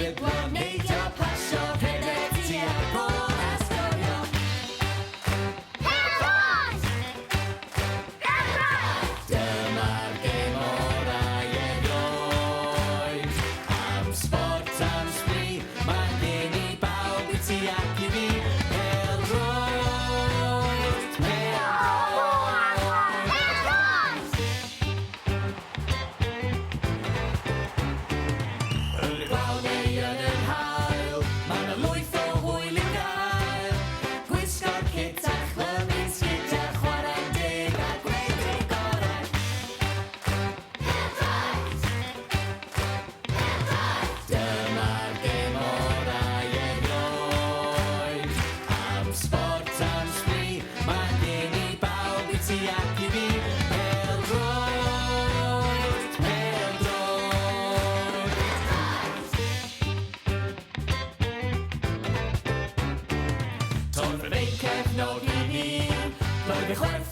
rhyblo, neidio, pasio, rhedeg ti ar gôl a sgorio. Pêl-droed! Pêl-droed! Dyma'r gêm orau erioed. Am sport, am sbri, mae gen i bawb i ti ac i fi. Pêl-droed, pêl-droed. Pêl-droed! Yn y glaw neu yn yr haul, mae 'na lwyth o hwyl i gael. Gwisgo'r kit a chlymu'n sgidio, chwarae'n deg a gweud ei gorau. Pêl-droed! Pêl-droed! Dyma'r gêm orau erioed. Am sport, am sbri, mae gen i bawb i ti ac i fi. Pêl-droed, pêl-droed. Torn fy neu cefnog i ni, roedd ei chwerth